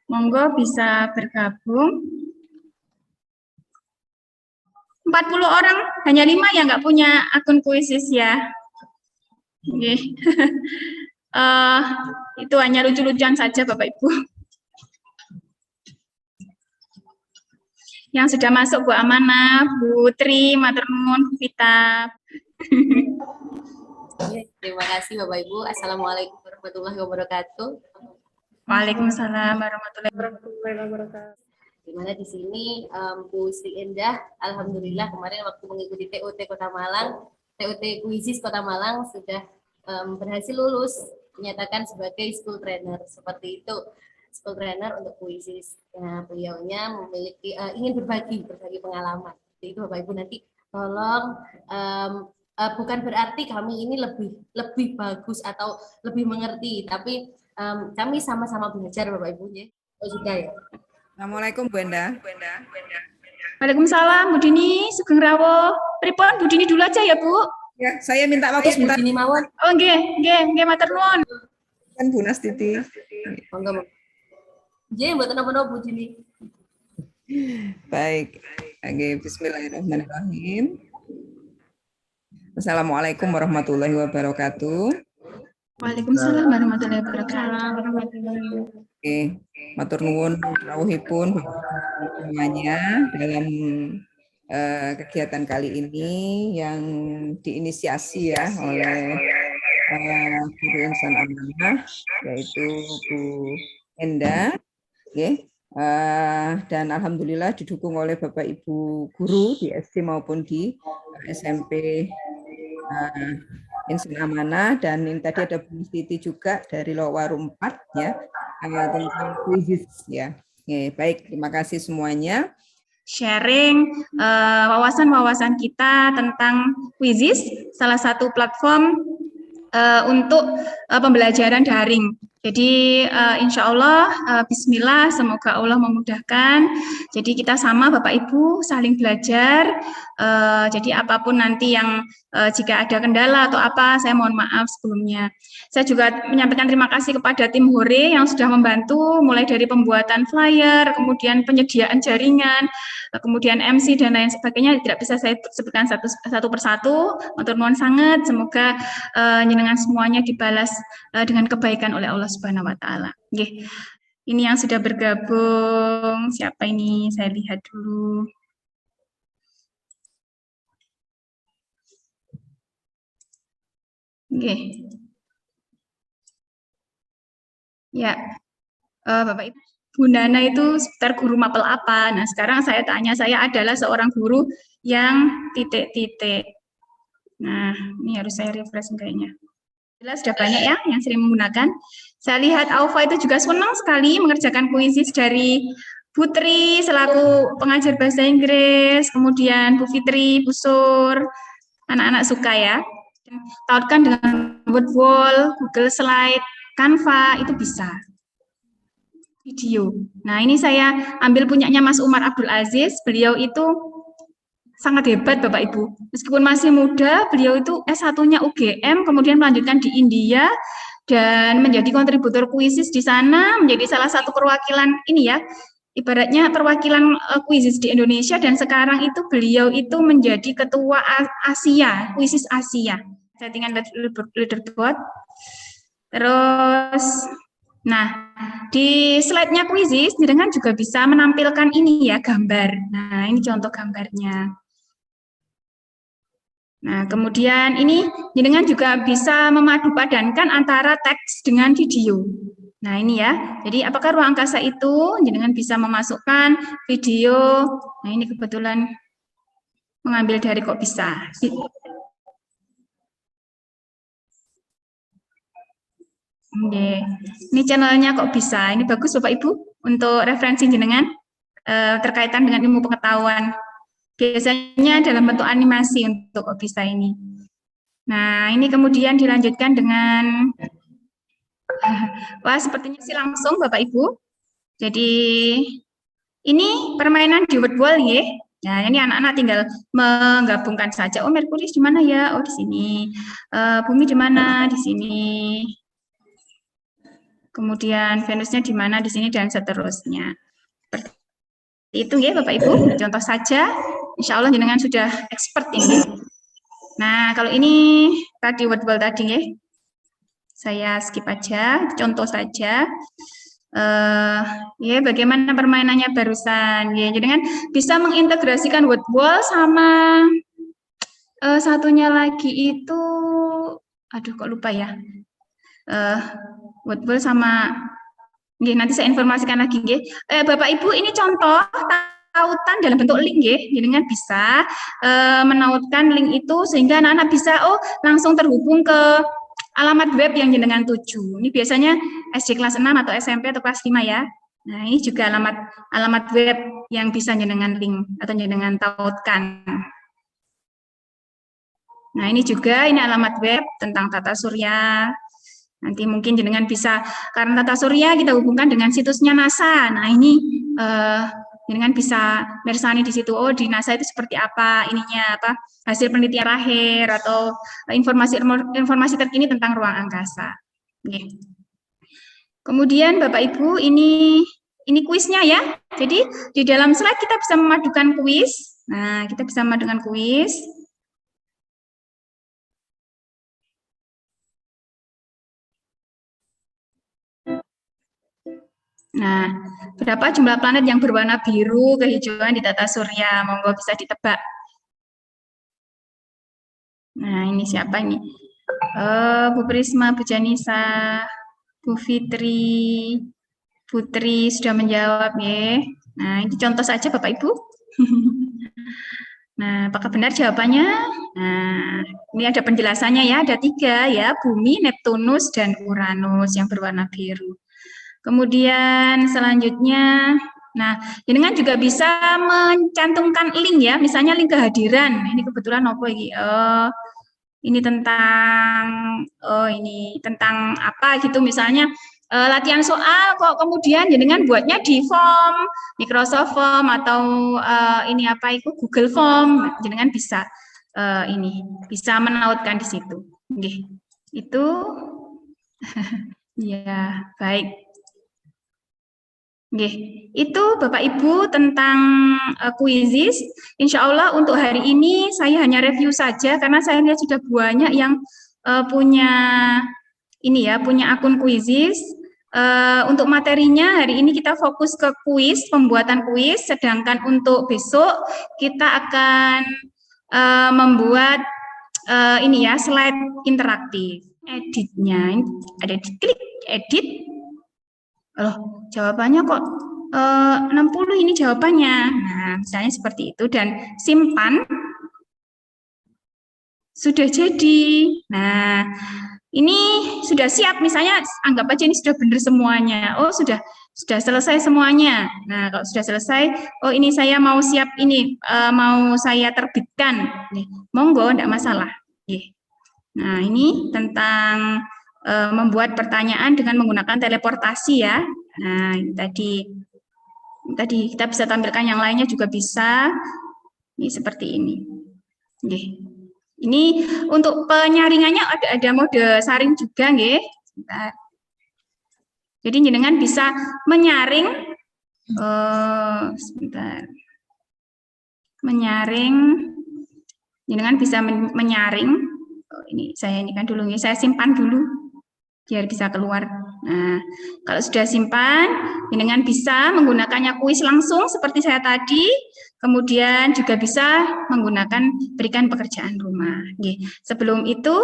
Monggo bisa bergabung. 40 orang, hanya 5 yang nggak punya akun Quizizz ya. Okay. Itu hanya lucu-lucuan saja Bapak Ibu. Yang sudah masuk Bu Amanah, Bu Tri, Matur nuwun, Bu Vita. Terima kasih Bapak Ibu. Assalamualaikum warahmatullahi wabarakatuh. Waalaikumsalam warahmatullahi wabarakatuh. Dimana di sini Bu Sri Endah, alhamdulillah kemarin waktu mengikuti TOT Kota Malang, TOT Quizizz Kota Malang sudah berhasil lulus, dinyatakan sebagai school trainer. Seperti itu, school trainer untuk Quizizz. Nah, beliaunya memiliki ingin berbagi pengalaman. Jadi itu Bapak Ibu nanti tolong bukan berarti kami ini lebih bagus atau lebih mengerti, tapi kami sama-sama belajar Bapak Ibu ya. Oh sudah ya. Assalamualaikum Bu Endah. Waalaikumsalam Bu Dini, Sugeng Rawuh. Pripun Bu Dini dulu aja ya Bu? Ya, saya minta waktu sebentar. Bu Dini mawon. Oh nggih matur nuwun. Kan Bu Nastiti. Monggo. Nggih, mboten napa-napa Bu Dini. Baik. Oke, bismillahirrahmanirrahim. Assalamualaikum warahmatullahi wabarakatuh. Waalaikumsalam warahmatullahi wabarakatuh. Oke, matur nuwun rawuhipun semuanya dalam kegiatan kali ini yang diinisiasi ya oleh Guru Insan Amanah, yaitu Bu Endah, okay. Dan alhamdulillah didukung oleh Bapak Ibu guru di SD maupun di SMP Insan Amanah, dan ini tadi ada Bu Siti juga dari Lowaru 4 ya, tentang Quizizz ya. Oke, baik, terima kasih semuanya. Sharing wawasan-wawasan kita tentang Quizizz, salah satu platform untuk pembelajaran daring. Jadi insya Allah, bismillah, semoga Allah memudahkan. Jadi kita sama Bapak Ibu saling belajar. Jadi apapun nanti yang jika ada kendala atau apa, saya mohon maaf sebelumnya. Saya juga menyampaikan terima kasih kepada tim Hore yang sudah membantu mulai dari pembuatan flyer, kemudian penyediaan jaringan, kemudian MC dan lain sebagainya. Tidak bisa saya sebutkan satu persatu. Matur nuwun sangat. Semoga jenengan semuanya dibalas dengan kebaikan oleh Allah Subhanahu wa taala. Nggih. Ini yang sudah bergabung. Siapa ini? Saya lihat dulu. Nggih. Ya. Bapak Ibu, Bu Nana itu seputar guru mapel apa? Nah, sekarang saya tanya, saya adalah seorang guru yang titik-titik. Nah, ini harus saya refresh kayaknya. Jelas sudah banyak ya yang sering menggunakan. Saya lihat Aufa itu juga senang sekali mengerjakan Quizizz dari Putri selaku pengajar bahasa Inggris, kemudian Bu Fitri, Bu Sur, anak-anak suka ya. Tautkan dengan Wordwall, Google Slide, Canva, itu bisa. Video. Nah, ini saya ambil punyanya Mas Umar Abdul Aziz, beliau itu sangat hebat Bapak Ibu. Meskipun masih muda, beliau itu S1-nya UGM, kemudian melanjutkan di India, dan menjadi kontributor Quizizz di sana, menjadi salah satu perwakilan ini ya, ibaratnya perwakilan Quizizz di Indonesia, dan sekarang itu beliau itu menjadi ketua Asia, Quizizz Asia. Settingan leaderboard. Terus, nah, di slide-nya Quizizz, jenengan juga bisa menampilkan ini ya, gambar. Nah, ini contoh gambarnya. Nah, kemudian ini jenengan juga bisa memadupadankan antara teks dengan video. Nah, ini ya. Jadi, apakah ruang angkasa itu jenengan bisa memasukkan video. Nah, ini kebetulan mengambil dari Kok Bisa. Oke. Ini channelnya Kok Bisa. Ini bagus Bapak Ibu untuk referensi jenengan terkaitan dengan ilmu pengetahuan. Biasanya dalam bentuk animasi untuk Kok Bisa ini. Nah, ini kemudian dilanjutkan dengan, wah sepertinya sih langsung Bapak Ibu. Jadi, ini permainan di Wordwall ya. Nah, ini anak-anak tinggal menggabungkan saja. Oh, Merkurius di mana ya? Oh, di sini. Bumi di mana? Di sini. kemudian Venusnya di mana di sini dan seterusnya. Seperti itu ya Bapak Ibu, contoh saja. Insya Allah jenengan sudah expert ini. Nah, kalau ini tadi word-word tadi ya, saya skip aja, contoh saja. Ya, bagaimana permainannya barusan? Ya, jenengan bisa mengintegrasikan word wall sama satunya lagi itu, aduh kok lupa ya. Word wall sama, nanti saya informasikan lagi. Bapak Ibu, ini contoh tautan dalam bentuk link ya, jenengan bisa menautkan link itu sehingga anak-anak bisa langsung terhubung ke alamat web yang jenengan tuju. Ini biasanya SD kelas 6 atau SMP atau kelas 5 ya. Nah, ini juga alamat web yang bisa jenengan link atau jenengan tautkan. Nah, ini juga ini alamat web tentang tata surya. Nanti mungkin jenengan bisa, karena tata surya kita hubungkan dengan situsnya NASA. Nah, ini jenengan bisa mersani di situ, di NASA itu seperti apa ininya, apa hasil penelitian terakhir atau informasi terkini tentang ruang angkasa. Oke. Kemudian Bapak Ibu, ini kuisnya ya. Jadi di dalam slide kita bisa memadukan kuis. Nah, kita bisa memadukan kuis. Nah, berapa jumlah planet yang berwarna biru kehijauan di tata surya? Monggo bisa ditebak. Nah, ini siapa ini? Bu Prisma, Bu Janisa, Bu Fitri, Putri sudah menjawab ya. Nah, ini contoh saja Bapak Ibu. Nah, apakah benar jawabannya? Nah, ini ada penjelasannya ya, ada 3 ya, Bumi, Neptunus, dan Uranus yang berwarna biru. Kemudian selanjutnya, nah, jenengan juga bisa mencantumkan link ya, misalnya link kehadiran. Ini kebetulan apa ini? Ini tentang ini tentang apa gitu, misalnya latihan soal kok kemudian jenengan buatnya di form Microsoft Form atau ini apa itu Google Form, jenengan bisa ini bisa menautkan di situ. Oke. Itu ya, baik. Oke, itu Bapak Ibu tentang kuisis. Insya Allah untuk hari ini saya hanya review saja karena saya lihat sudah banyak yang punya ini ya, punya akun kuisis. Untuk materinya hari ini kita fokus ke kuis, pembuatan kuis, sedangkan untuk besok kita akan membuat ini ya, slide interaktif. Editnya ada di klik edit. Loh, jawabannya kok 60 ini jawabannya. Nah, misalnya seperti itu dan simpan. Sudah jadi. Nah, ini sudah siap, misalnya anggap aja ini sudah benar semuanya. Oh, sudah selesai semuanya. Nah, kalau sudah selesai, oh ini saya mau siap ini, mau saya terbitkan. Nih, monggo, enggak masalah. Nah, ini tentang membuat pertanyaan dengan menggunakan teleportasi ya. Nah, ini tadi kita bisa tampilkan yang lainnya juga bisa. Ini seperti ini. Oke. Ini untuk penyaringannya ada mode saring juga, nggih. Sebentar. Jadi jenengan bisa menyaring sebentar. Menyaring. Jenengan bisa menyaring. Ini saya ini kan dulu nih, saya simpan dulu biar bisa keluar. Nah, kalau sudah simpan, jenengan bisa menggunakannya kuis langsung seperti saya tadi, kemudian juga bisa menggunakan berikan pekerjaan rumah. Sebelum itu,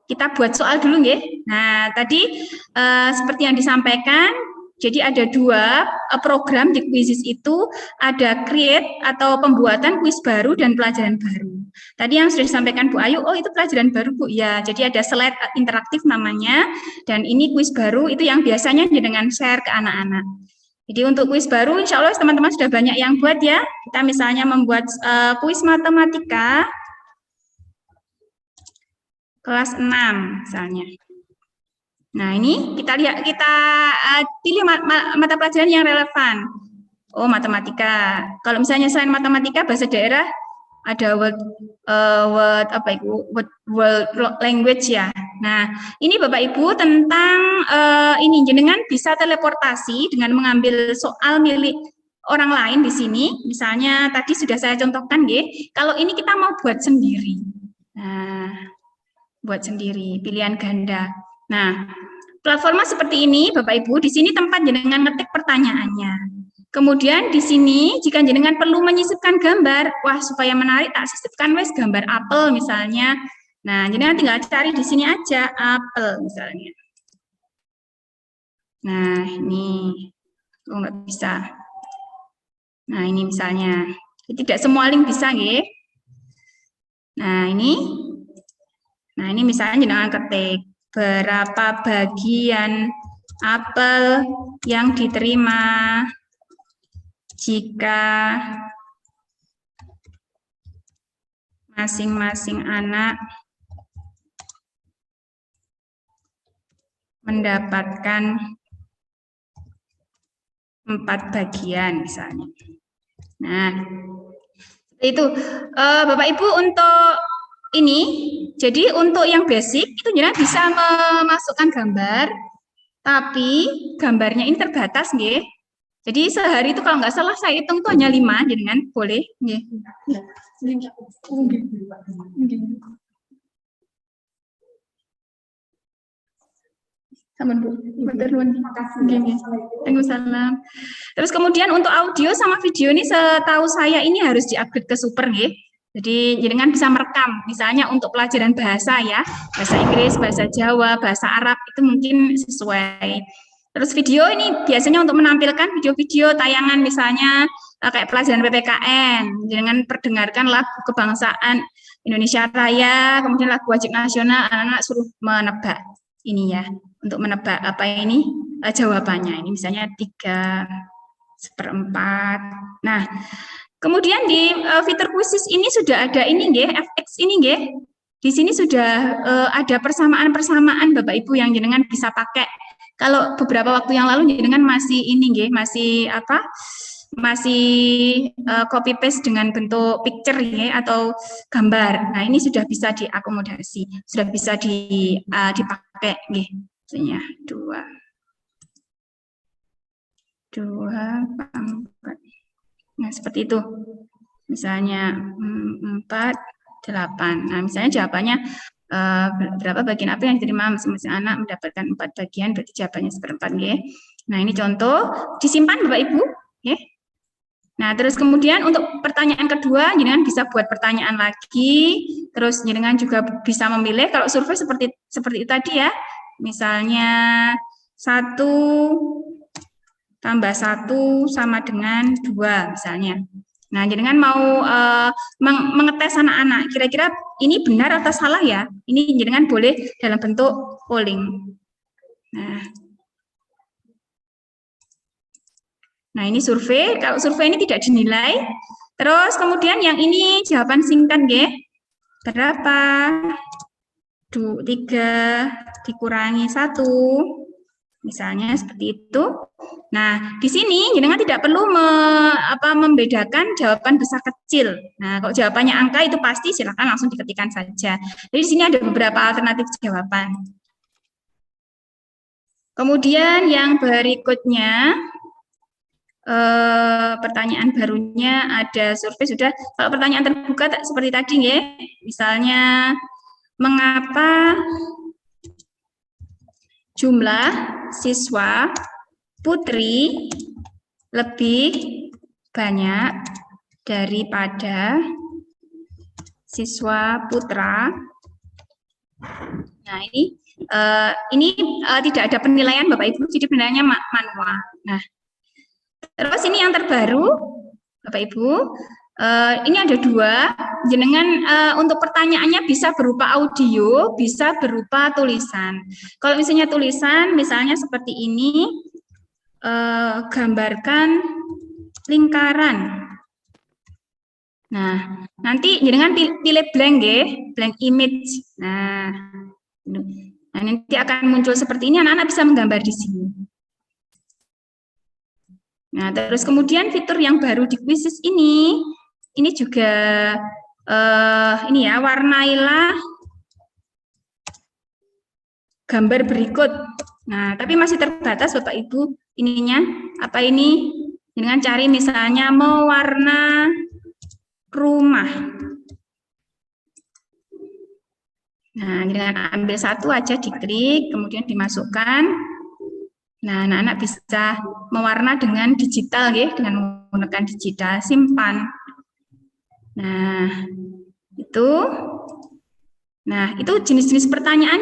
kita buat soal dulu, nggih. Nah, tadi seperti yang disampaikan, jadi ada 2 program di kuisis itu, ada create atau pembuatan kuis baru dan pelajaran baru. Tadi yang sudah disampaikan Bu Ayu, oh itu pelajaran baru Bu, ya. Jadi ada slide interaktif namanya, dan ini kuis baru itu yang biasanya dengan share ke anak-anak. Jadi untuk kuis baru, insya Allah teman-teman sudah banyak yang buat ya. Kita misalnya membuat kuis matematika kelas 6 misalnya. Nah, ini kita lihat, kita pilih mata pelajaran yang relevan. Oh, matematika. Kalau misalnya selain matematika, bahasa daerah ada world language ya. Nah, ini Bapak Ibu tentang ini jenengan bisa teleportasi dengan mengambil soal milik orang lain di sini. Misalnya tadi sudah saya contohkan, nggih. Kalau ini kita mau buat sendiri. Nah, buat sendiri, pilihan ganda. Nah, platformnya seperti ini, Bapak Ibu. Di sini tempat jenengan ngetik pertanyaannya. Kemudian di sini, jika jenengan perlu menyisipkan gambar, wah supaya menarik, tak sisipkan wes gambar apel misalnya. Nah, jenengan tinggal cari di sini aja, apel misalnya. Nah, ini, oh nggak bisa. Nah, ini misalnya. Tidak semua link bisa, nggih. Nah, ini misalnya jenengan ketik berapa bagian apel yang diterima jika masing-masing anak mendapatkan 4 bagian misalnya. Nah, itu Bapak Ibu untuk ini, jadi untuk yang basic itu jenengan bisa memasukkan gambar, tapi gambarnya ini terbatas, nggih. Jadi sehari itu kalau nggak salah saya hitung itu hanya 5, jenengan boleh, nggih. Sampun Bu, matur nuwun. Nggih. Waalaikumsalam. Terus kemudian untuk audio sama video ini setahu saya ini harus di-upgrade ke super, nggih. Jadi jenengan bisa merekam, misalnya untuk pelajaran bahasa ya, bahasa Inggris, bahasa Jawa, bahasa Arab itu mungkin sesuai. Terus video ini biasanya untuk menampilkan video-video tayangan misalnya kayak pelajaran PPKN, jenengan perdengarkan lagu kebangsaan Indonesia Raya, kemudian lagu wajib nasional, anak-anak suruh menebak ini ya, untuk menebak apa ini jawabannya. Ini misalnya 3/4. Nah, kemudian di fitur khusus ini sudah ada ini nggih, FX ini nggih. Di sini sudah ada persamaan-persamaan Bapak Ibu yang jenengan bisa pakai. Kalau beberapa waktu yang lalu jenengan masih ini nggih, masih apa? Masih copy paste dengan bentuk picture ya atau gambar. Nah, ini sudah bisa diakomodasi, sudah bisa dipakai nggih. Misalnya 2 4. Nah, seperti itu. Misalnya 4, 8. Nah, misalnya jawabannya berapa bagian apa yang diterima masing-masing anak mendapatkan 4 bagian, berarti jawabannya 1/4, nggih. Nah, ini contoh, disimpan Bapak Ibu, nggih. Nah, terus kemudian untuk pertanyaan kedua, jenengan bisa buat pertanyaan lagi, terus jenengan juga bisa memilih kalau survei seperti itu tadi ya. Misalnya 1 tambah 1 sama dengan 2 misalnya. Nah, jenengan mau mengetes anak-anak, kira-kira ini benar atau salah ya? Ini jenengan boleh dalam bentuk polling. Nah, ini survei. Kalau survei ini tidak dinilai. Terus kemudian yang ini jawaban singkat, nggih. Berapa? 3 dikurangi 1. Misalnya seperti itu. Nah, di sini jenengan tidak perlu membedakan jawaban besar kecil. Nah, kalau jawabannya angka itu pasti silakan langsung diketikkan saja. Jadi di sini ada beberapa alternatif jawaban. Kemudian yang berikutnya, pertanyaan barunya ada survei sudah. Kalau pertanyaan terbuka seperti tadi, nggih. Misalnya, mengapa jumlah siswa putri lebih banyak daripada siswa putra? Nah, ini tidak ada penilaian Bapak Ibu, jadi penilaiannya manual. Nah, terus ini yang terbaru Bapak Ibu, ini ada 2, jenengan untuk pertanyaannya bisa berupa audio, bisa berupa tulisan. Kalau misalnya tulisan, misalnya seperti ini, gambarkan lingkaran. Nah, nanti jenengan pilih blank ya, blank image. Nah, nanti akan muncul seperti ini, anak-anak bisa menggambar di sini. Nah, terus kemudian fitur yang baru di quizzes ini juga ini ya, warnailah gambar berikut. Nah, tapi masih terbatas Bapak Ibu ininya. Apa ini? Dengan cari misalnya mewarna rumah. Nah, dengan ambil satu aja diklik, kemudian dimasukkan. Nah, anak-anak bisa mewarna dengan digital ya, dengan menggunakan digital, simpan. Nah, itu. Nah, itu jenis-jenis pertanyaan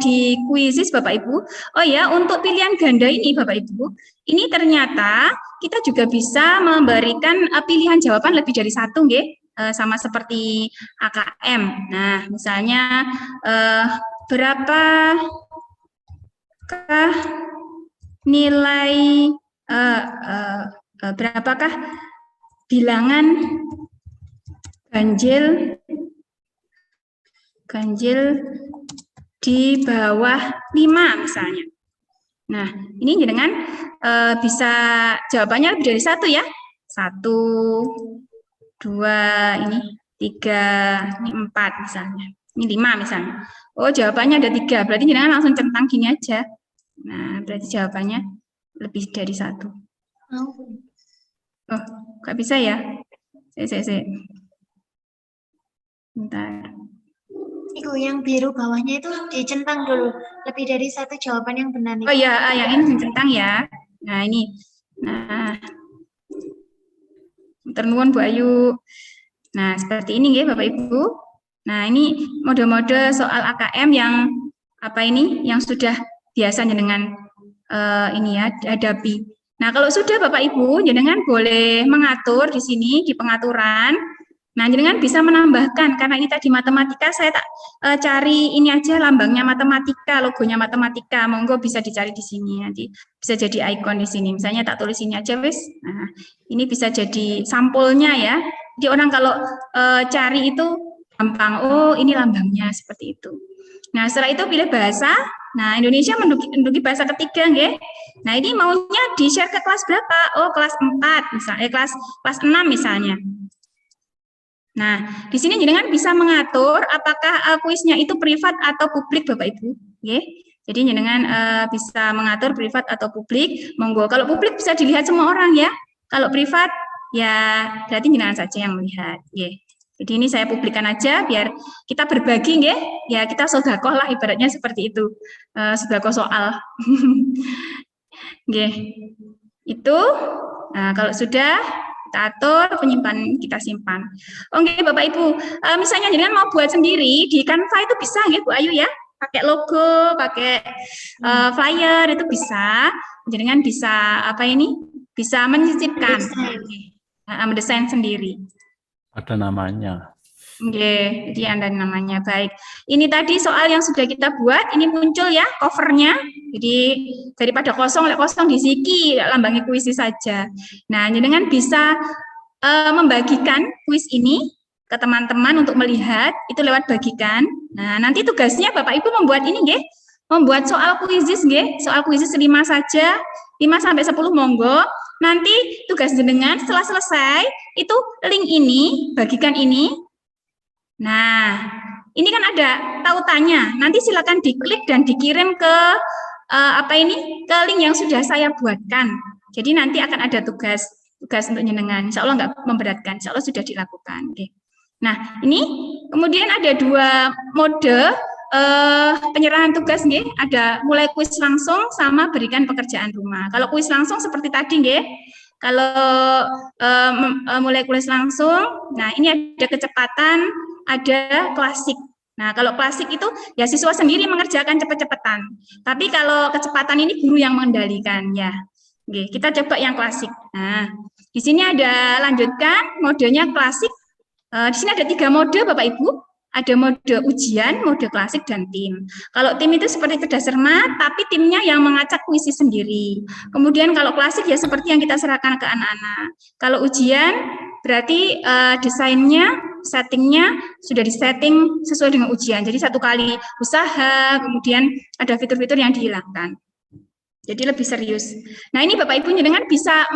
di kuisis Bapak Ibu. Oh ya, untuk pilihan ganda ini Bapak Ibu, ini ternyata kita juga bisa memberikan pilihan jawaban lebih dari satu, nggih, sama seperti AKM. Nah, misalnya berapakah nilai berapakah bilangan ganjil di bawah 5 misalnya. Nah, ini dengan bisa jawabannya lebih dari satu ya. 1, 2, ini 3, ini 4 misalnya. Ini 5 misalnya. Oh, jawabannya ada 3. Berarti jangan langsung centang gini aja. Nah, berarti jawabannya lebih dari satu. Oh, nggak bisa ya? Saya. Bentar. Itu yang biru bawahnya itu dicentang dulu. Lebih dari satu jawaban yang benar. Oh ya, yang ini dicentang ya. Nah, ini. Nah, ternuwun Bu Ayu. Nah, seperti ini ya Bapak Ibu. Nah, ini mode-mode soal AKM yang apa ini? Yang sudah biasanya dengan ini ya, hadapi. Nah, kalau sudah Bapak Ibu, jenengan boleh mengatur di sini di pengaturan. Nah, jenengan bisa menambahkan karena ini tadi matematika, saya tak cari ini aja lambangnya matematika, logonya matematika. Monggo bisa dicari di sini nanti bisa jadi ikon di sini. Misalnya tak tulis ini aja wis. Nah, ini bisa jadi sampulnya ya. Jadi orang kalau cari itu gampang. Oh, ini lambangnya seperti itu. Nah, setelah itu pilih bahasa. Nah, Indonesia menduduki bahasa ketiga, nggih. Nah, ini maunya di-share ke kelas berapa? Oh, kelas 4 misalnya, kelas 6 misalnya. Nah, di sini jenengan bisa mengatur apakah kuisnya itu privat atau publik, Bapak Ibu. Nggih. Jadi jenengan bisa mengatur privat atau publik. Monggo. Kalau publik bisa dilihat semua orang ya. Kalau privat ya berarti jenengan saja yang melihat. Nggih. Jadi ini saya publikkan aja biar kita berbagi, nggih. Ya kita sedekah lah ibaratnya seperti itu. Sedekah soal. Nggih. Itu. Nah, kalau sudah kita atur, penyimpanan kita simpan. Oke, Bapak Ibu, misalnya jenengan mau buat sendiri di Canva itu bisa, nggih Bu Ayu ya, pakai logo, pakai flyer itu bisa. Jenengan bisa apa ini? Bisa menyisipkan, mendesain sendiri. Ada namanya. Oke, jadi ada namanya. Baik. Ini tadi soal yang sudah kita buat, ini muncul ya covernya. Jadi daripada kosong disiki lambangnya kuisis saja. Nah, jenengan bisa membagikan kuis ini ke teman-teman untuk melihat itu lewat bagikan. Nah, nanti tugasnya Bapak Ibu membuat ini nggih. Membuat soal kuisis nggih, soal kuisis 5 saja, 5 sampai 10 monggo. Nanti tugas jenengan setelah selesai itu link ini, bagikan ini. Nah, ini kan ada tautannya. Nanti silakan diklik dan dikirim ke ke link yang sudah saya buatkan. Jadi nanti akan ada tugas untuk jenengan. Insya Allah nggak memberatkan. Insya Allah sudah dilakukan. Oke. Nah, ini kemudian ada 2 mode penyerahan tugas, nggih. Ada mulai kuis langsung sama berikan pekerjaan rumah. Kalau kuis langsung seperti tadi, nggih. Kalau mulai kuis langsung, nah ini ada kecepatan, ada klasik. Nah, kalau klasik itu ya siswa sendiri mengerjakan cepet-cepetan. Tapi kalau kecepatan ini guru yang mengendalikan ya. Oke, kita coba yang klasik. Nah, di sini ada lanjutkan modenya klasik. Di sini ada 3 mode Bapak Ibu. Ada mode ujian, mode klasik, dan tim. Kalau tim itu seperti cerdas cermat, tapi timnya yang mengacak kuisis sendiri. Kemudian kalau klasik ya seperti yang kita serahkan ke anak-anak. Kalau ujian berarti desainnya, settingnya sudah disetting sesuai dengan ujian. Jadi 1 kali usaha, kemudian ada fitur-fitur yang dihilangkan. Jadi lebih serius. Nah, ini Bapak Ibu jenengan bisa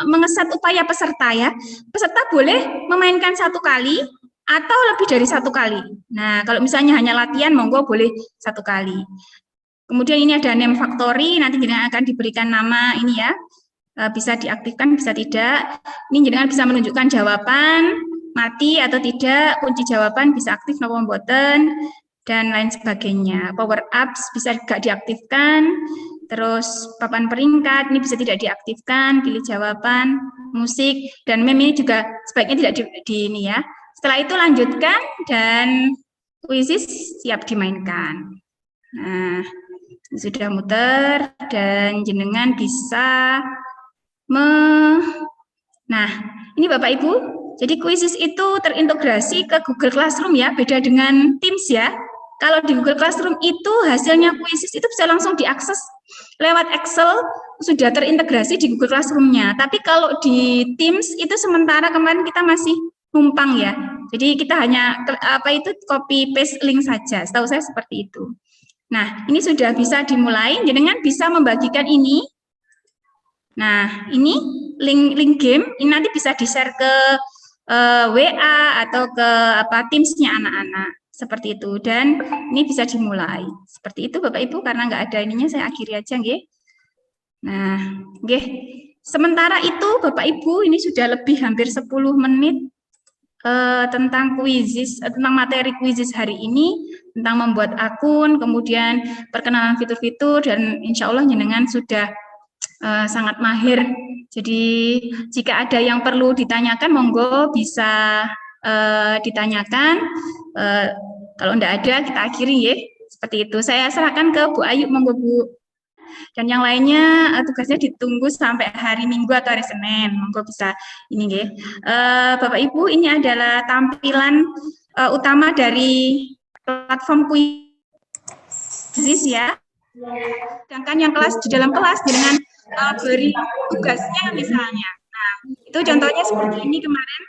mengeset upaya peserta ya. Peserta boleh memainkan 1 kali, atau lebih dari 1 kali. Nah, kalau misalnya hanya latihan, monggo boleh 1 kali. Kemudian ini ada name factory, nanti jenengan akan diberikan nama ini ya, bisa diaktifkan, bisa tidak. Ini jenengan bisa menunjukkan jawaban, mati atau tidak, kunci jawaban bisa aktif maupun boten, dan lain sebagainya. Power ups bisa juga diaktifkan, terus papan peringkat ini bisa tidak diaktifkan, pilih jawaban, musik, dan meme ini juga sebaiknya tidak di ini ya. Setelah itu lanjutkan dan kuisis siap dimainkan. Nah, sudah muter dan jenengan bisa Nah, ini Bapak Ibu, jadi kuisis itu terintegrasi ke Google Classroom ya, beda dengan Teams ya. Kalau di Google Classroom itu hasilnya kuisis itu bisa langsung diakses lewat Excel, sudah terintegrasi di Google Classroom-nya. Tapi kalau di Teams itu sementara kemarin kita masih numpang ya. Jadi kita hanya copy paste link saja. Setahu saya seperti itu. Nah, ini sudah bisa dimulai. Jenengan bisa membagikan ini. Nah, ini link game ini nanti bisa di-share ke WA atau ke Teams-nya anak-anak seperti itu, dan ini bisa dimulai seperti itu Bapak Ibu. Karena nggak ada ininya, saya akhiri aja nggih. Nah, nggih. Sementara itu Bapak Ibu, ini sudah lebih hampir 10 menit tentang kuisis, tentang materi kuisis hari ini, tentang membuat akun, kemudian perkenalan fitur-fitur, dan insya Allah jenengan sudah sangat mahir. Jadi jika ada yang perlu ditanyakan, monggo bisa ditanyakan. Kalau tidak ada, kita akhiri ya. Seperti itu. Saya serahkan ke Bu Ayu, monggo Bu. Dan yang lainnya tugasnya ditunggu sampai hari Minggu atau hari Senin. Monggo bisa ini ya. Bapak Ibu, ini adalah tampilan utama dari platform kuisis ya. Sedangkan yang kelas di dalam kelas dengan beri tugasnya misalnya. Nah, itu contohnya seperti ini kemarin.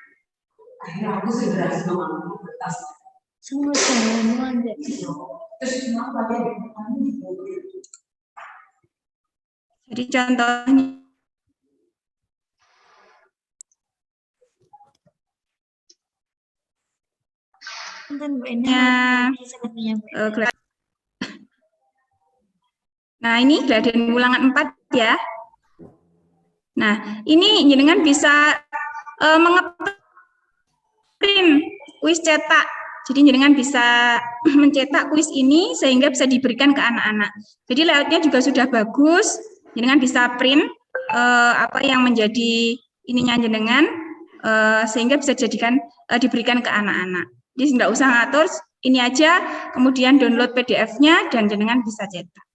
Jadi contohnya nah, ini gradien ulangan 4 ya. Nah, ini jenengan bisa nge-print kuis cetak. Jadi jenengan bisa mencetak kuis ini sehingga bisa diberikan ke anak-anak. Jadi layoutnya juga sudah bagus. Jenengan bisa print apa yang menjadi ininya jenengan sehingga bisa diberikan ke anak-anak. Jadi tidak usah ngatur, ini aja, kemudian download PDF-nya dan jenengan bisa cetak.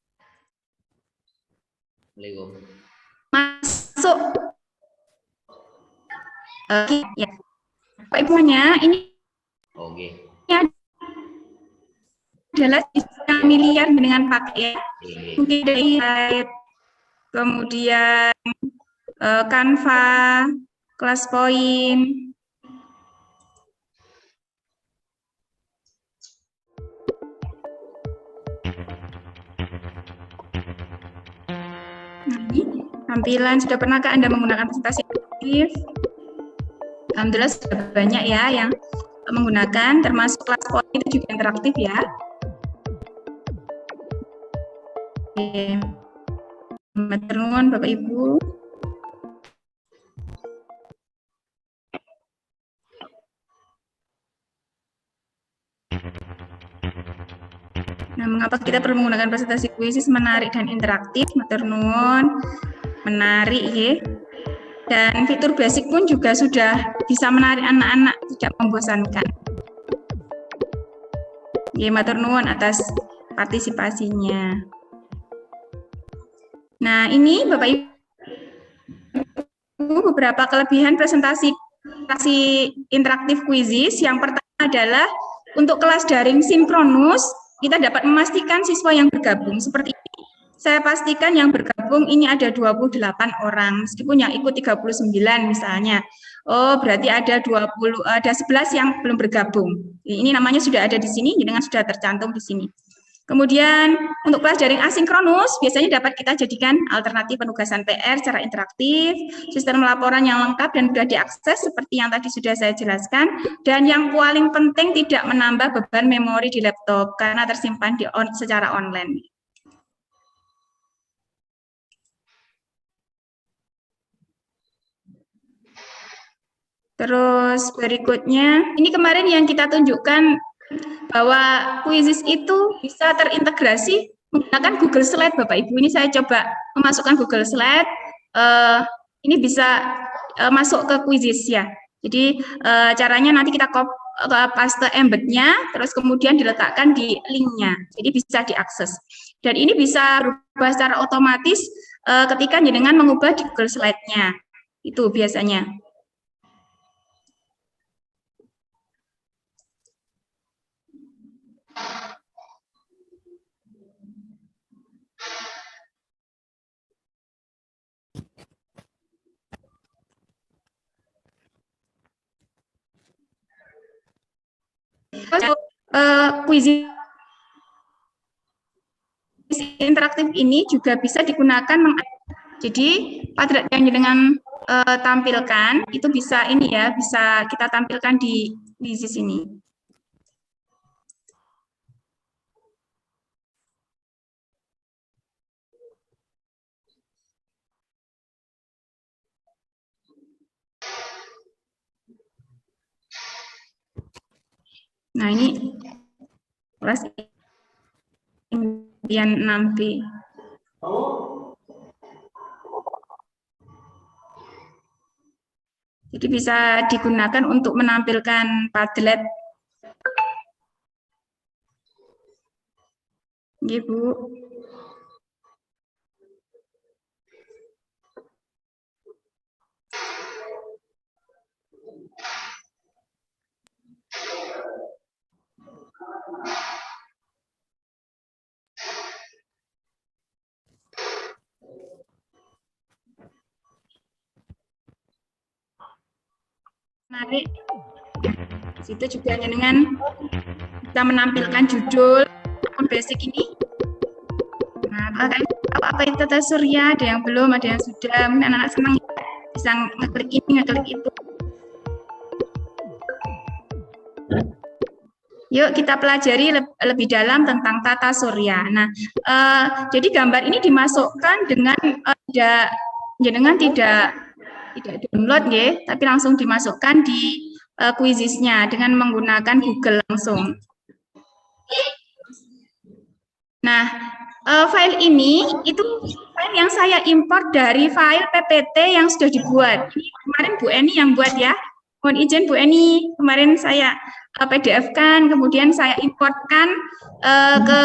Masuk. Ya. Pak Ibunya ini adalah familiar dengan pakai mungkin dari kemudian Canva, ClassPoint. Nah, ini tampilan. Sudah pernahkah Anda menggunakan presentasi aktif? Alhamdulillah sudah banyak ya yang menggunakan, termasuk ClassPoint itu juga interaktif ya. Oke. Matur nuwun Bapak Ibu. Nah, mengapa kita perlu menggunakan presentasi kuisis menarik dan interaktif? Matur nuwun. Menarik ya. Dan fitur basic pun juga sudah bisa menarik anak-anak, tidak membosankan. Ya, matur nuwun atas partisipasinya. Nah, ini Bapak Ibu beberapa kelebihan presentasi interaktif kuisis. Yang pertama adalah untuk kelas daring sinkronus, kita dapat memastikan siswa yang bergabung seperti ini. Saya pastikan yang bergabung ini ada 28 orang, meskipun yang ikut 39 misalnya. Oh, berarti ada 11 yang belum bergabung. Ini namanya sudah ada di sini, dengan sudah tercantum di sini. Kemudian untuk kelas daring asinkronus biasanya dapat kita jadikan alternatif penugasan PR secara interaktif, sistem laporan yang lengkap dan mudah diakses seperti yang tadi sudah saya jelaskan, dan yang paling penting tidak menambah beban memori di laptop karena tersimpan secara online. Terus berikutnya, ini kemarin yang kita tunjukkan bahwa Quizzes itu bisa terintegrasi menggunakan Google Slide, Bapak Ibu. Ini saya coba memasukkan Google Slide. Ini bisa masuk ke Quizzes ya. Jadi caranya nanti kita paste embed-nya, terus kemudian diletakkan di link-nya. Jadi bisa diakses. Dan ini bisa berubah secara otomatis ketika jenengan mengubah di Google Slide-nya. Itu biasanya. Quizzes interaktif ini juga bisa digunakan. Jadi pada yang dengan tampilkan itu bisa ini ya, bisa kita tampilkan di Quizzes ini. Nah, ini kelas impian 6B. Jadi bisa digunakan untuk menampilkan Padlet. Ibu. Menarik. Di situ juga dengan kita menampilkan judul akun basic ini. Nah, apa itu tata surya? Ada yang belum, ada yang sudah. Mungkin anak-anak senang bisa ngeklik ini, ngeklik itu. Yuk kita pelajari lebih dalam tentang tata surya. Nah, jadi gambar ini dimasukkan dengan tidak download ya, tapi langsung dimasukkan di Quizzes-nya dengan menggunakan Google langsung. Nah, file ini itu file yang saya import dari file PPT yang sudah dibuat. Ini kemarin Bu Eni yang buat ya. Mohon izin Bu Eni, kemarin saya PDF-kan, kemudian saya importkan ke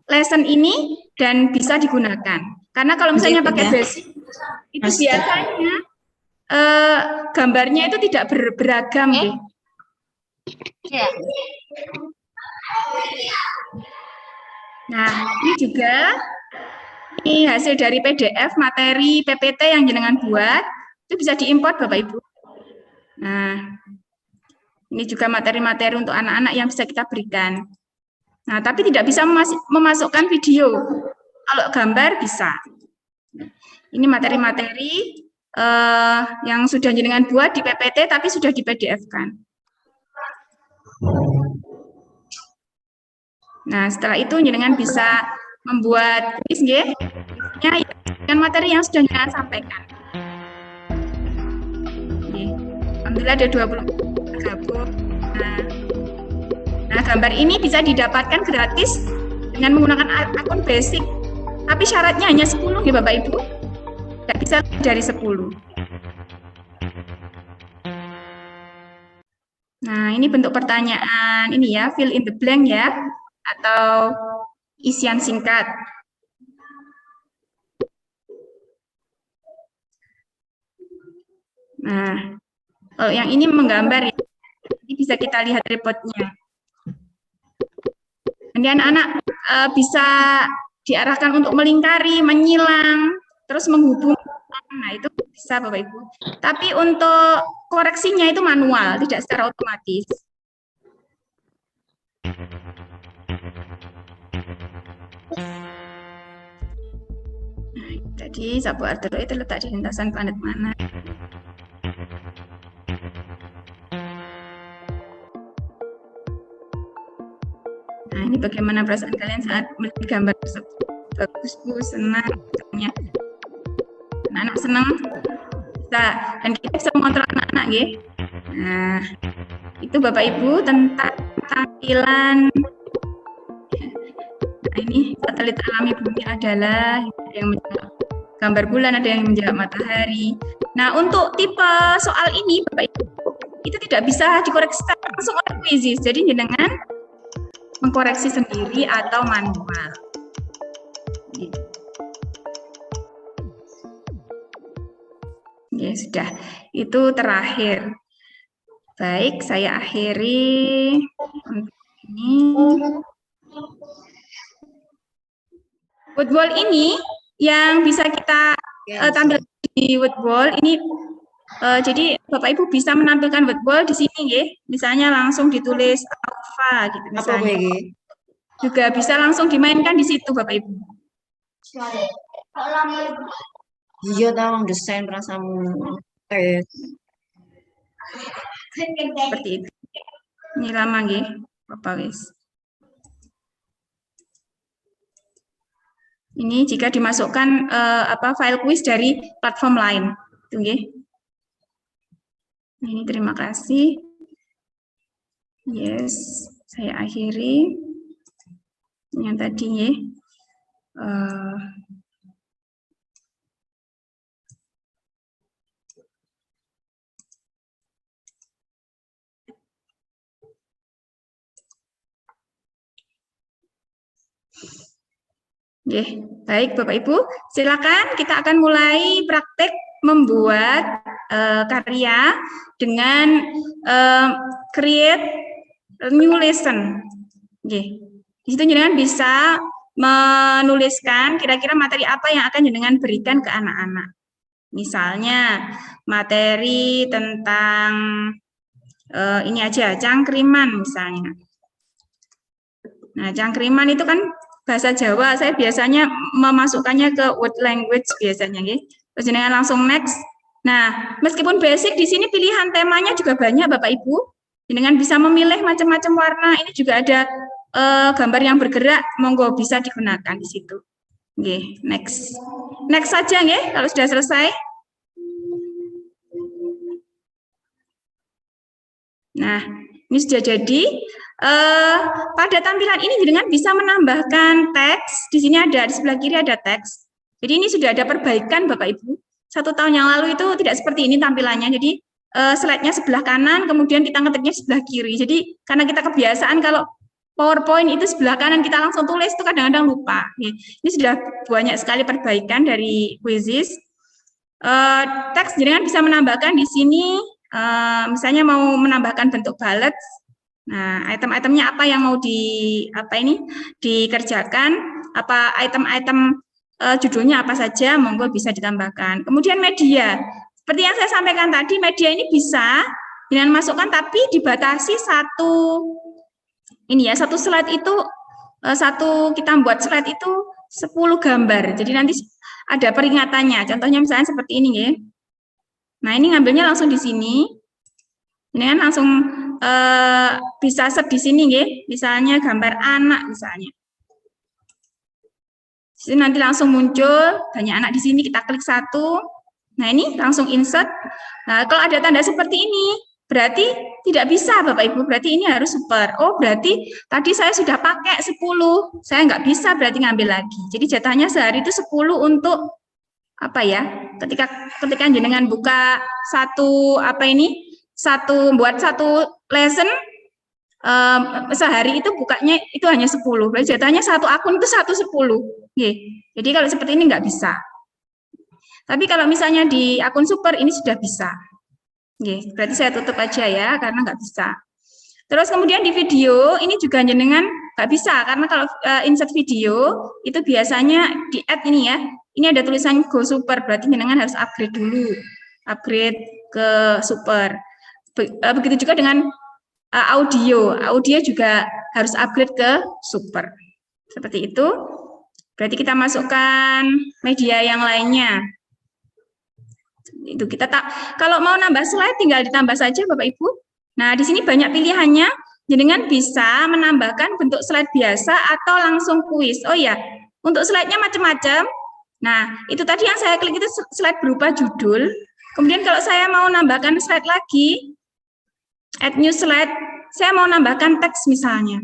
lesson ini dan bisa digunakan. Karena kalau misalnya pakai basic, itu biasanya gambarnya itu tidak beragam. Nah, ini juga ini hasil dari PDF materi PPT yang jenengan buat, itu bisa diimport Bapak Ibu. Nah, ini juga materi-materi untuk anak-anak yang bisa kita berikan. Nah, tapi tidak bisa memasukkan video. Kalau gambar bisa. Ini materi-materi yang sudah jenengan buat di PPT, tapi sudah di PDF-kan. Nah, setelah itu jenengan bisa membuat quiz dengan materi yang sudah jenengan sampaikan. Alhamdulillah ada 20 gabung. Nah, gambar ini bisa didapatkan gratis dengan menggunakan akun basic. Tapi syaratnya hanya 10 ya Bapak Ibu. Tidak bisa dari 10. Nah, ini bentuk pertanyaan ini ya, fill in the blank ya, atau isian singkat. Nah, kalau yang ini menggambar ya, ini bisa kita lihat reportnya. Nanti anak-anak bisa diarahkan untuk melingkari, menyilang, terus menghubungkan. Nah, itu bisa Bapak Ibu. Tapi untuk koreksinya itu manual, tidak secara otomatis. Nah, tadi Sabu Ardero itu letak di lintasan planet mana? Nah, ini bagaimana perasaan kalian saat melihat gambar tersebut? Bagus, Bu, senang. Anak-anak senang. Bisa. Dan kita bisa mengontrol anak-anak, ya. Nah, itu Bapak Ibu tentang tampilan. Nah, ini satelit alami bumi adalah yang menjawab gambar bulan, ada yang menjawab matahari. Nah, untuk tipe soal ini Bapak Ibu itu tidak bisa dikoreksi langsung oleh Quizzes. Jadi jenengan mengkoreksi sendiri atau manual. Gitu. Ya sudah, itu terakhir. Baik, saya akhiri untuk ini. Woodwall ini yang bisa kita tampilkan di Woodwall ini. Jadi Bapak Ibu bisa menampilkan Woodwall di sini, ya. Misalnya langsung ditulis alpha gitu misalnya. Juga bisa langsung dimainkan di situ Bapak Ibu. Iya dong, desain rasamu. Seperti itu. Ini lama nggih, Bapak wis. Ini jika dimasukkan file quiz dari platform lain, itu nggih. Ini terima kasih. Yes, saya akhiri. Yang tadi ya. Baik Bapak Ibu, silakan kita akan mulai praktek membuat karya dengan create a new lesson. Di situ jenengan bisa menuliskan kira-kira materi apa yang akan jenengan berikan ke anak-anak. Misalnya materi tentang ini aja, cangkriman misalnya. Nah, cangkriman itu kan bahasa Jawa, saya biasanya memasukkannya ke word language biasanya, ya. Terus jenengan langsung next. Nah, meskipun basic di sini pilihan temanya juga banyak Bapak Ibu. Jenengan bisa memilih macam-macam warna. Ini juga ada gambar yang bergerak, monggo bisa digunakan di situ. Oke, next. Next saja ya, kalau sudah selesai. Nah, ini sudah jadi. Pada tampilan ini jenengan bisa menambahkan teks. Di sini ada, di sebelah kiri ada teks. Jadi ini sudah ada perbaikan Bapak Ibu. 1 tahun yang lalu itu tidak seperti ini tampilannya. Jadi slide-nya sebelah kanan, kemudian kita ngetiknya sebelah kiri. Jadi karena kita kebiasaan kalau PowerPoint itu sebelah kanan kita langsung tulis itu kadang-kadang lupa. Ini sudah banyak sekali perbaikan dari Quizzes. Teks jenengan bisa menambahkan di sini, misalnya mau menambahkan bentuk bullet. Nah, item-itemnya apa yang mau dikerjakan, apa item-item judulnya apa saja, monggo bisa ditambahkan. Kemudian media, seperti yang saya sampaikan tadi, media ini bisa dengan masukkan, tapi dibatasi satu slide itu kita buat slide itu 10 gambar. Jadi nanti ada peringatannya. Contohnya misalnya seperti ini ya. Nah, ini ngambilnya langsung di sini. Ini kan langsung bisa set di sini ya. Misalnya gambar anak misalnya. Jadi nanti langsung muncul banyak anak di sini, kita klik satu. Nah, ini langsung insert. Nah, kalau ada tanda seperti ini, berarti tidak bisa Bapak Ibu, berarti ini harus super. Oh, berarti tadi saya sudah pakai 10, saya nggak bisa berarti ngambil lagi. Jadi jatahnya sehari itu 10 untuk apa ya? Ketika jenengan buka buat satu lesson, sehari itu bukanya itu hanya 10. Berarti jatahnya satu akun itu 10. Jadi kalau seperti ini nggak bisa. Tapi kalau misalnya di akun super ini sudah bisa. Berarti saya tutup aja ya, karena nggak bisa. Terus kemudian di video, ini juga jenengan nggak bisa, karena kalau insert video, itu biasanya di add ini ya, ini ada tulisan go super, berarti jenengan harus upgrade dulu, upgrade ke super. Begitu juga dengan audio juga harus upgrade ke super. Seperti itu. Berarti kita masukkan media yang lainnya. Itu kita kalau mau nambah slide tinggal ditambah saja Bapak Ibu. Nah, di sini banyak pilihannya. Jenengan bisa menambahkan bentuk slide biasa atau langsung kuis. Oh ya, untuk slide-nya macam-macam. Nah, itu tadi yang saya klik itu slide berupa judul. Kemudian kalau saya mau nambahkan slide lagi, add new slide, saya mau nambahkan teks misalnya.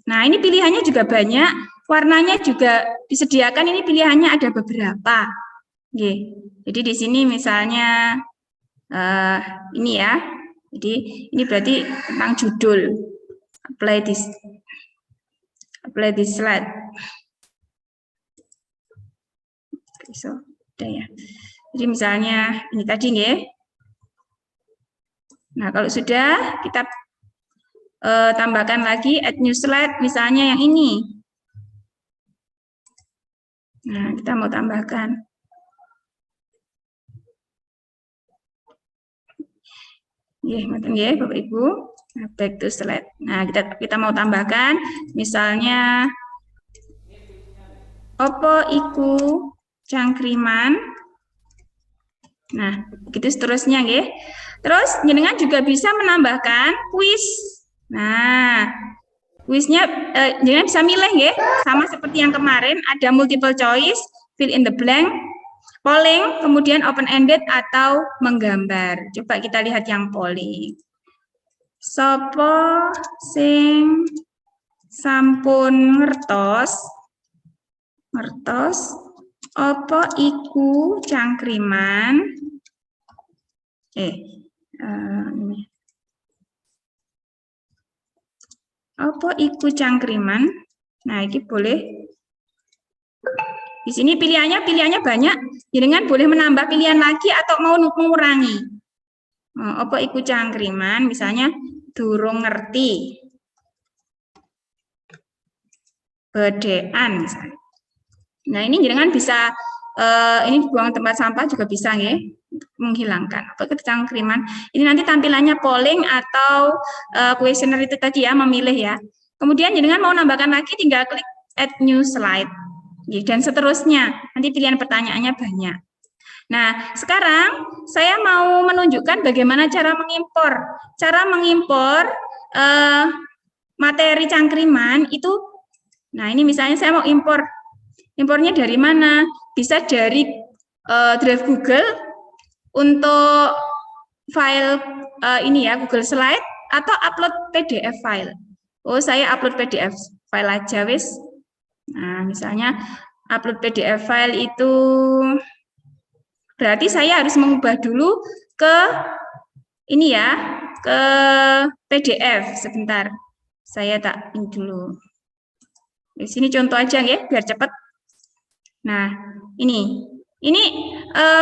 Nah, ini pilihannya juga banyak, warnanya juga disediakan, ini pilihannya ada beberapa. Oke. Jadi di sini misalnya ini ya. Jadi ini berarti tentang judul. Apply this slide. Oke, so, udah ya. Jadi misalnya ini tadi nggih. Nah, kalau sudah kita tambahkan lagi add new slide misalnya yang ini. Nah, kita mau tambahkan. Ya, Bapak Ibu. Nah, back to slide. Nah, kita mau tambahkan misalnya opo iku cangkriman. Nah, begitu seterusnya nggih. Terus jenengan juga bisa menambahkan kuis. Nah, kuisnya jenengan bisa milih nggih, sama seperti yang kemarin ada multiple choice, fill in the blank, polling, kemudian open ended atau menggambar. Coba kita lihat yang polling. Sopo sing sampun ngertos opo iku cangkriman opo iku cangkriman. Nah, ini boleh. Di sini pilihannya banyak. Jenengan boleh menambah pilihan lagi atau mau mengurangi. Opo iku cangkriman, misalnya durung ngerti. Bedean misalnya. Nah, ini jenengan bisa ini buang tempat sampah juga bisa nggih, menghilangkan apa cangkriman. Ini nanti tampilannya polling atau kuesioner itu tadi ya, memilih ya. Kemudian jenengan mau nambahkan lagi tinggal klik add new slide. Dan seterusnya. Nanti pilihan pertanyaannya banyak. Nah, sekarang saya mau menunjukkan bagaimana cara mengimpor. Cara mengimpor materi cangkriman itu, nah ini misalnya saya mau impor. Impornya dari mana? Bisa dari drive Google untuk file ini ya, Google Slide, atau upload PDF file. Oh, saya upload PDF file aja, wis. Nah, misalnya upload PDF file itu berarti saya harus mengubah dulu ke ini ya, ke PDF. Sebentar, saya tak ini dulu. Di sini contoh aja ya, biar cepat. Nah, ini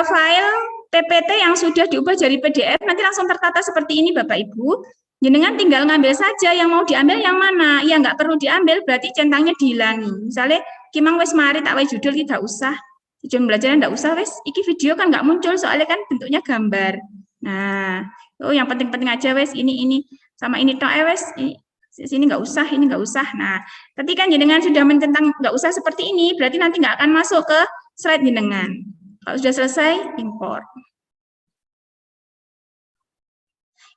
file PPT yang sudah diubah jadi PDF, nanti langsung tertata seperti ini Bapak Ibu. Jenengan tinggal ngambil saja yang mau diambil yang mana. Ya nggak perlu diambil, berarti centangnya dihilangi. Misalnya, Kimang wes mari tak wes judul tidak usah. Tujuan belajarnya enggak usah, wes. Iki video kan nggak muncul, soalnya kan bentuknya gambar. Nah, yang penting-penting aja, wes. Ini sama ini toh, wes. Sini nggak usah, ini nggak usah. Nah, ketika jenengan sudah mencentang nggak usah seperti ini, berarti nanti nggak akan masuk ke slide jenengan. Kalau sudah selesai, import.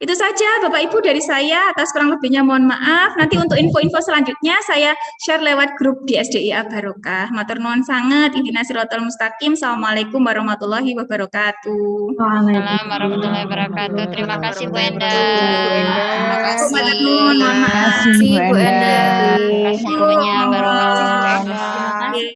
Itu saja Bapak Ibu dari saya, atas kurang lebihnya mohon maaf. Nanti untuk info-info selanjutnya saya share lewat grup di SDIA Barokah. Matur nuwun sanget, ihdinas siratal mustaqim. Assalamualaikum warahmatullahi wabarakatuh. Waalaikumsalam warahmatullahi wabarakatuh. Terima kasih Bu Enda. Terima kasih. Matur nuwun, mohon maaf. Terima kasih Bu Enda. Terima kasih, Terima kasih gurunya. Bu. Barokah. Terima kasih.